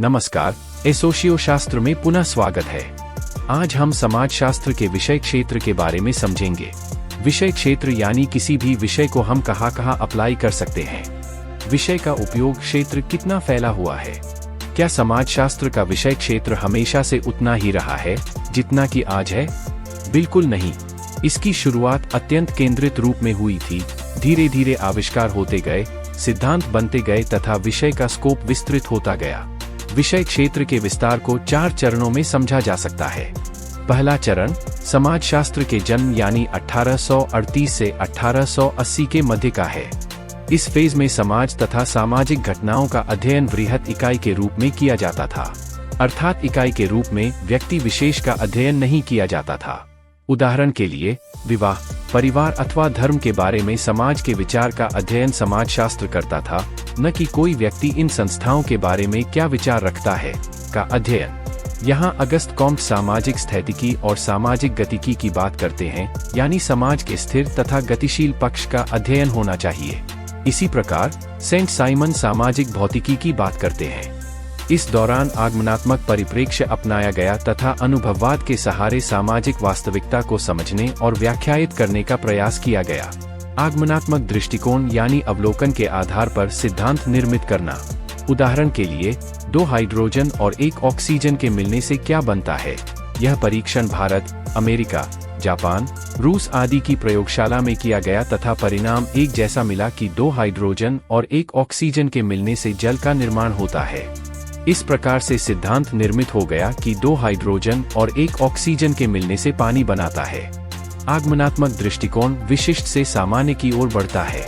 नमस्कार, एसोशियो शास्त्र में पुनः स्वागत है। आज हम समाज शास्त्र के विषय क्षेत्र के बारे में समझेंगे। विषय क्षेत्र यानी किसी भी विषय को हम कहाँ अप्लाई कर सकते हैं। विषय का उपयोग क्षेत्र कितना फैला हुआ है। क्या समाज शास्त्र का विषय क्षेत्र हमेशा से उतना ही रहा है जितना कि आज है? बिल्कुल नहीं। इसकी शुरुआत अत्यंत केंद्रित रूप में हुई थी। धीरे धीरे आविष्कार होते गए, सिद्धांत बनते गए तथा विषय का स्कोप विस्तृत होता गया। विषय क्षेत्र के विस्तार को 4 चरणों में समझा जा सकता है। पहला चरण समाजशास्त्र के जन्म यानी 1838 से 1880 के मध्य का है। इस फेज में समाज तथा सामाजिक घटनाओं का अध्ययन वृहत इकाई के रूप में किया जाता था, अर्थात इकाई के रूप में व्यक्ति विशेष का अध्ययन नहीं किया जाता था। उदाहरण के लिए विवाह, परिवार अथवा धर्म के बारे में समाज के विचार का अध्ययन समाजशास्त्र करता था, न कि कोई व्यक्ति इन संस्थाओं के बारे में क्या विचार रखता है का अध्ययन। यहाँ अगस्त कॉम्ट सामाजिक स्थितिकी और सामाजिक गतिकी की बात करते हैं, यानी समाज के स्थिर तथा गतिशील पक्ष का अध्ययन होना चाहिए। इसी प्रकार सेंट साइमन सामाजिक भौतिकी की बात करते हैं। इस दौरान आगमनात्मक परिप्रेक्ष्य अपनाया गया तथा अनुभववाद के सहारे सामाजिक वास्तविकता को समझने और व्याख्यायित करने का प्रयास किया गया। आगमनात्मक दृष्टिकोण यानी अवलोकन के आधार पर सिद्धांत निर्मित करना। उदाहरण के लिए 2 हाइड्रोजन और 1 ऑक्सीजन के मिलने से क्या बनता है। यह परीक्षण भारत, अमेरिका, जापान, रूस आदि की प्रयोगशाला में किया गया तथा परिणाम एक जैसा मिला कि 2 हाइड्रोजन और 1 ऑक्सीजन के मिलने से जल का निर्माण होता है। इस प्रकार से सिद्धांत निर्मित हो गया कि 2 हाइड्रोजन और 1 ऑक्सीजन के मिलने से पानी बनाता है। आगमनात्मक दृष्टिकोण विशिष्ट से सामान्य की ओर बढ़ता है।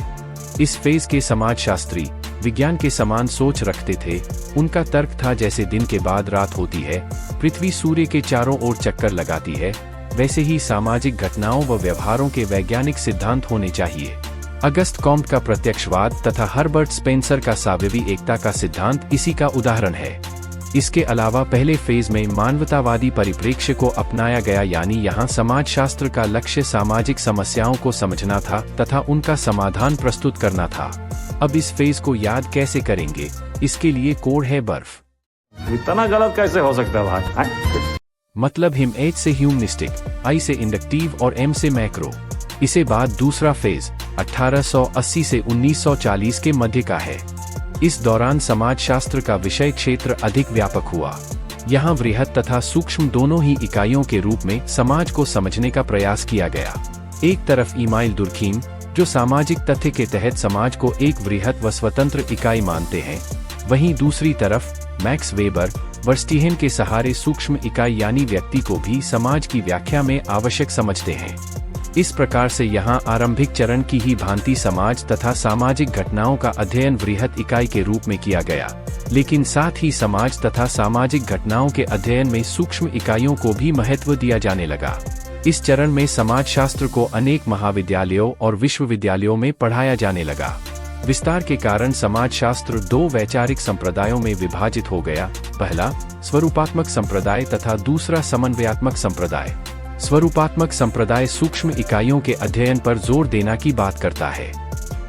इस फेज के समाजशास्त्री विज्ञान के समान सोच रखते थे। उनका तर्क था जैसे दिन के बाद रात होती है, पृथ्वी सूर्य के चारों ओर चक्कर लगाती है, वैसे ही सामाजिक घटनाओं व व्यवहारों के वैज्ञानिक सिद्धांत होने चाहिए। अगस्त कॉम्ट का प्रत्यक्षवाद तथा हर्बर्ट स्पेंसर का सावयवी एकता का सिद्धांत इसी का उदाहरण है। इसके अलावा पहले फेज में मानवतावादी परिप्रेक्ष्य को अपनाया गया, यानी यहाँ समाजशास्त्र का लक्ष्य सामाजिक समस्याओं को समझना था तथा उनका समाधान प्रस्तुत करना था। अब इस फेज को याद कैसे करेंगे, इसके लिए कोड है बर्फ। इतना गलत कैसे हो सकता है भाई? मतलब हिम H से ह्यूमनिस्टिक, I से इंडक्टिव और M से मैक्रो। इसे बाद दूसरा फेज 1880 से 1940 के मध्य का है। इस दौरान समाजशास्त्र का विषय क्षेत्र अधिक व्यापक हुआ। यहाँ वृहत तथा सूक्ष्म दोनों ही इकाइयों के रूप में समाज को समझने का प्रयास किया गया। एक तरफ इमाइल दुर्खीम, जो सामाजिक तथ्य के तहत समाज को एक वृहत व स्वतंत्र इकाई मानते हैं, वहीं दूसरी तरफ मैक्स वेबर वर्स्टीहेन के सहारे सूक्ष्म इकाई यानी व्यक्ति को भी समाज की व्याख्या में आवश्यक समझते हैं। इस प्रकार से यहाँ आरंभिक चरण की ही भांति समाज तथा सामाजिक घटनाओं का अध्ययन वृहत इकाई के रूप में किया गया, लेकिन साथ ही समाज तथा सामाजिक घटनाओं के अध्ययन में सूक्ष्म इकाइयों को भी महत्व दिया जाने लगा। इस चरण में समाजशास्त्र को अनेक महाविद्यालयों और विश्वविद्यालयों में पढ़ाया जाने लगा। विस्तार के कारण समाजशास्त्र 2 वैचारिक संप्रदायों में विभाजित हो गया। पहला स्वरूपात्मक संप्रदाय तथा दूसरा समन्वयात्मक संप्रदाय। स्वरूपात्मक संप्रदाय सूक्ष्म इकाइयों के अध्ययन पर जोर देना की बात करता है।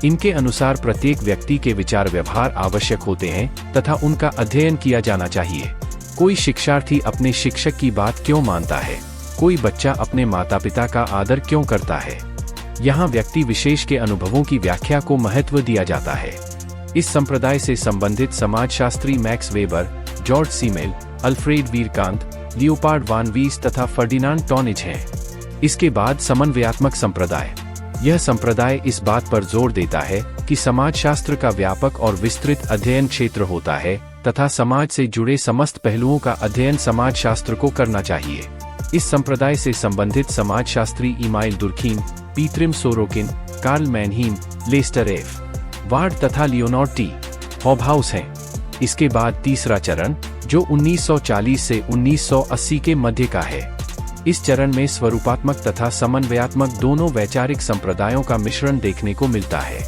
इनके अनुसार प्रत्येक व्यक्ति के विचार व्यवहार आवश्यक होते हैं तथा उनका अध्ययन किया जाना चाहिए। कोई शिक्षार्थी अपने शिक्षक की बात क्यों मानता है, कोई बच्चा अपने माता पिता का आदर क्यों करता है। यहाँ व्यक्ति विशेष के अनुभवों की व्याख्या को महत्व दिया जाता है। इस संप्रदाय से संबंधित समाजशास्त्री Max Weber, George Simmel, Alfred Vierkandt, Leopold von Wiese तथा फर्डिनांड टॉनिज हैं। इसके बाद समन्वयात्मक संप्रदाय। यह संप्रदाय इस बात पर जोर देता है कि समाजशास्त्र का व्यापक और विस्तृत अध्ययन क्षेत्र होता है तथा समाज से जुड़े समस्त पहलुओं का अध्ययन समाजशास्त्र को करना चाहिए। इस संप्रदाय से संबंधित समाजशास्त्री Emile Durkheim, Pitirim Sorokin, Karl Mannheim, Lester F. Ward तथा लियोनार्ड टी. हॉबहाउस हैं। इसके बाद तीसरा चरण, जो 1940 से 1980 के मध्य का है। इस चरण में स्वरूपात्मक तथा समन्वयात्मक दोनों वैचारिक संप्रदायों का मिश्रण देखने को मिलता है।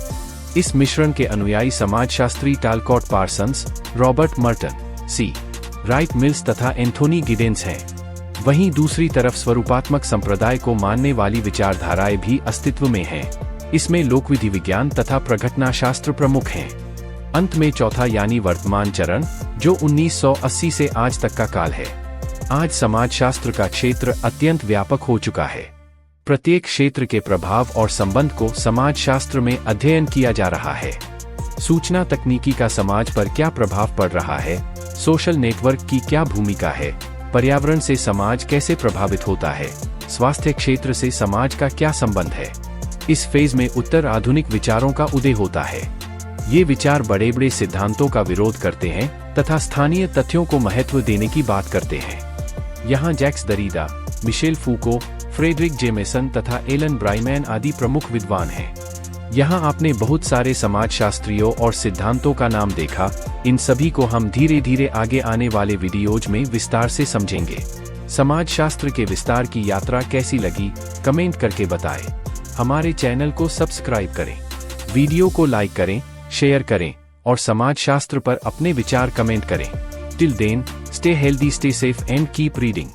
इस मिश्रण के अनुयायी समाजशास्त्री टालकॉट पार्सन्स, रॉबर्ट मर्टन, सी. राइट मिल्स तथा एंथोनी गिडेंस हैं। वहीं दूसरी तरफ स्वरूपात्मक संप्रदाय को मानने वाली विचारधाराएं भी अस्तित्व में हैं। इसमें लोकविधि विज्ञान तथा प्रघटनाशास्त्र प्रमुख हैं। अंत में चौथा यानी वर्तमान चरण जो 1980 से आज तक का काल है। आज समाजशास्त्र का क्षेत्र अत्यंत व्यापक हो चुका है। प्रत्येक क्षेत्र के प्रभाव और संबंध को समाजशास्त्र में अध्ययन किया जा रहा है। सूचना तकनीकी का समाज पर क्या प्रभाव पड़ रहा है, सोशल नेटवर्क की क्या भूमिका है, पर्यावरण से समाज कैसे प्रभावित होता है, स्वास्थ्य क्षेत्र से समाज का क्या संबंध है। इस फेज में उत्तर आधुनिक विचारों का उदय होता है। ये विचार बड़े बड़े सिद्धांतों का विरोध करते हैं तथा स्थानीय तथ्यों को महत्व देने की बात करते हैं। यहाँ जैक्स दरिडा, मिशेल फूको, फ्रेडरिक जेमेसन तथा एलन ब्राइमैन आदि प्रमुख विद्वान हैं। यहाँ आपने बहुत सारे समाजशास्त्रियों और सिद्धांतों का नाम देखा। इन सभी को हम धीरे धीरे आगे आने वाले वीडियोज में विस्तार से समझेंगे। समाजशास्त्र के विस्तार की यात्रा कैसी लगी, कमेंट करके बताएं। हमारे चैनल को सब्सक्राइब करें, वीडियो को लाइक करें, शेयर करें और समाजशास्त्र पर अपने विचार कमेंट करें। Till then, stay healthy, stay safe and keep reading.